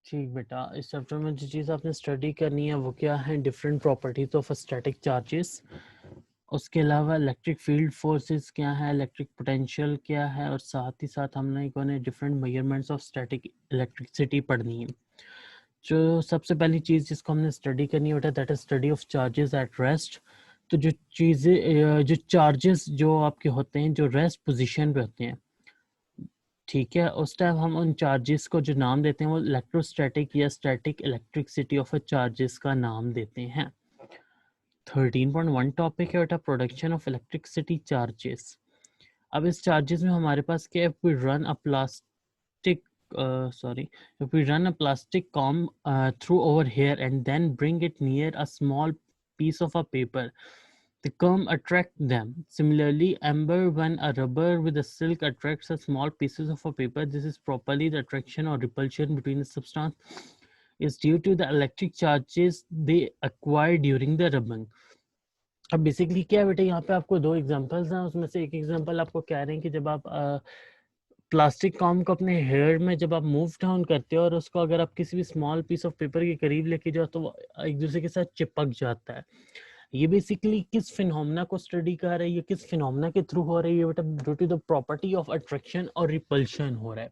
ठीक बेटा, इस चैप्टर में जो चीज़ आपने स्टडी करनी है वो क्या है, different properties of static charges. उसके अलावा इलेक्ट्रिक फील्ड फोर्सेस क्या है, इलेक्ट्रिक पोटेंशियल क्या है, और साथ ही साथ हमने कोने different measurements of static electricity पढ़नी है। जो सबसे पहली चीज़ जिसको हमने स्टडी करनी है बेटा, that is study of charges at rest. तो जो चीज़ें जो चार्जेस जो आपके होते हैं जो रेस्ट पोजीशन पे होते हैं, ठीक है, उस टाइम हम उन चार्जेस को जो नाम देते हैं वो इलेक्ट्रोस्टैटिक या static elasticity of a charges का नाम देते हैं। 13.1 टॉपिक है बेटा, प्रोडक्शन ऑफ इलेक्ट्रिसिटी चार्जेस। अब इस चार्जेस में हमारे पास क्या है, we run a plastic if we run a plastic comb through over here and then bring it near a small piece of a paper, the comb attract them. Similarly, amber, when a rubber with a silk attracts a small pieces of a paper, this is properly the attraction or repulsion between the substance is due to the electric charges they acquire during the rubbing. अब basically क्या है बेटा, यहाँ पे आपको दो examples हैं, उसमें से एक एग्जांपल आपको कह रहे हैं कि जब आप प्लास्टिक कॉम को अपने हेयर में जब आप मूव डाउन करते हो और उसको अगर आप किसी भी स्मॉल पीस ऑफ पेपर के करीब लेके जाओ तो वो एक दूसरे के साथ चिपक जाता है। ये बेसिकली किस फिनोमेना को स्टडी कर रही है, किस फिनोमेना के थ्रू हो रही है बेटा, due to the property of attraction और रिपल्शन हो रहा है।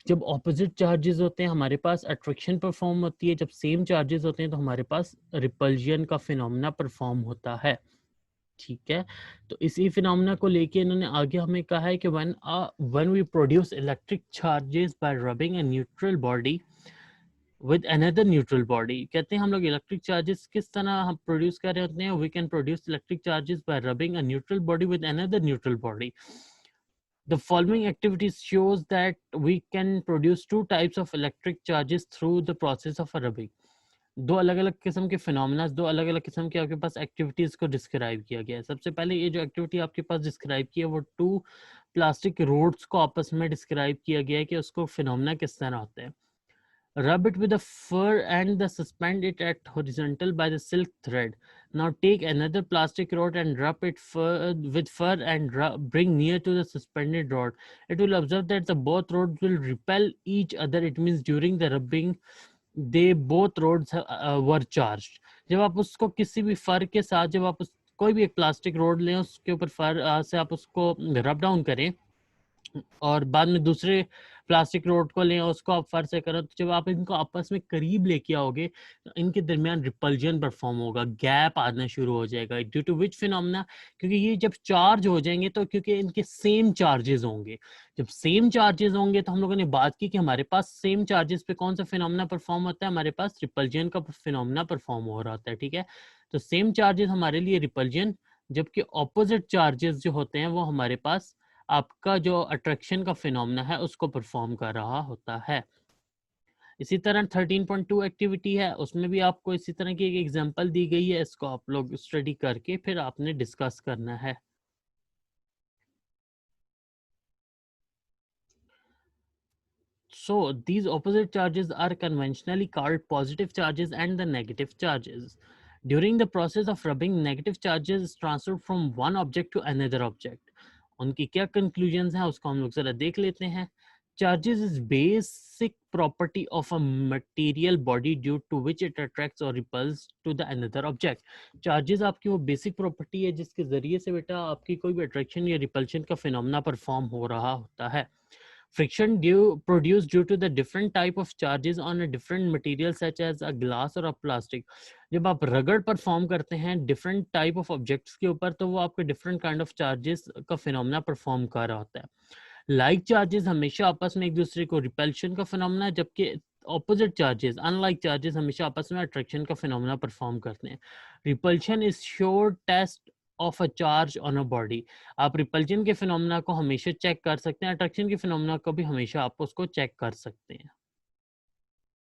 जब ऑपोजिट चार्जेस होते हैं हमारे पास अट्रैक्शन परफॉर्म होती है, जब सेम चार्जेस होते हैं तो हमारे पास रिपल्जन का फिनोमेना परफॉर्म होता है। ठीक है, तो इसी फिनोमेना को लेके इन्होंने आगे हमें कहा है कि when we produce electric charges by rubbing a neutral body with another neutral body, कहते हैं हम लोग इलेक्ट्रिक चार्जेस किस तरह हम प्रोड्यूस कर रहे होते हैं, we can produce electric charges by rubbing a neutral body with another neutral body. The following activities shows that we can produce two types of electric charges through the process of a rubbing. दो अलग अलग किस्म के phenomena, दो अलग अलग किस्म के आपके पास एक्टिविटीज को डिस्क्राइब किया गया है। सबसे पहले ये जो एक्टिविटी आपके पास डिस्क्राइब की है वो टू प्लास्टिक रोड्स को आपस में डिस्क्राइब किया गया है कि उसको फिनोमेना किस तरह होते हैं। Rub it with a fur and the suspend it at horizontal by the silk thread. Now take another plastic rod and rub it with fur and bring near to the suspended rod. It will observe that the both rods will repel each other. It means during the rubbing they both rods were charged. जब आप उसको किसी भी फर के साथ, जब आप कोई भी एक प्लास्टिक रोड लें उसके ऊपर फर से आप उसको रब डाउन करें और बाद में दूसरे प्लास्टिक रोड को लें उसको आप फर से करो, तो जब आप इनको आपस में करीब लेके आओगे तो इनके दरमियान रिपल्जन परफॉर्म होगा, गैप आना शुरू हो जाएगा। ड्यू टू विच फिनोमेना, क्योंकि ये जब चार्ज हो जाएंगे तो क्योंकि इनके सेम चार्जेस होंगे, जब सेम चार्जेस होंगे तो हम लोगों ने बात की कि हमारे पास सेम चार्जेस पे कौन सा फिनोमेना परफॉर्म होता है, हमारे पास रिपल्जन का फिनोमेना परफॉर्म हो रहा होता है। ठीक है, तो सेम चार्जेस हमारे लिए रिपल्जन, जबकि ऑपोजिट चार्जेस जो होते हैं वो हमारे पास आपका जो अट्रैक्शन का फिनोमेना है उसको परफॉर्म कर रहा होता है। इसी तरह 13.2 एक्टिविटी है, उसमें भी आपको इसी तरह की एक एग्जांपल दी गई है, इसको आप लोग स्टडी करके फिर आपने डिस्कस करना है। So these opposite charges are conventionally called positive charges and the negative charges. During the process of rubbing, negative charges is transferred from one object to another object. उनकी क्या conclusions हैं उसको हम लोग जरा देख लेते हैं। Charges is basic property of a material body due to which it attracts or repels to the another object. Charges आपकी वो basic property है जिसके जरिए से बेटा आपकी कोई भी attraction या repulsion का phenomena perform हो रहा होता है। Friction produced due to the different type of charges on a different material such as a glass or a plastic. जब आप रगड़ परफॉर्म करते हैं डिफरेंट टाइप ऑफ ऑब्जेक्ट्स के ऊपर तो वो आपके डिफरेंट काइंड ऑफ चार्जेस का फिनोमेना परफॉर्म कर रहा होता है। लाइक चार्जेस हमेशा आपस में एक दूसरे को रिपल्शन का फिनोमेना, जबकि ऑपोजिट चार्जेस अनलाइक चार्जेस हमेशा आपस में अट्रैक्शन का फिनोमेना परफॉर्म करते हैं। Repulsion is sure test of a charge on a body. आप रिपल्जन के फिनोमेना को हमेशा चेक कर सकते हैं, अट्रैक्शन के फिनोमेना को भी हमेशा आप उसको चेक कर सकते हैं।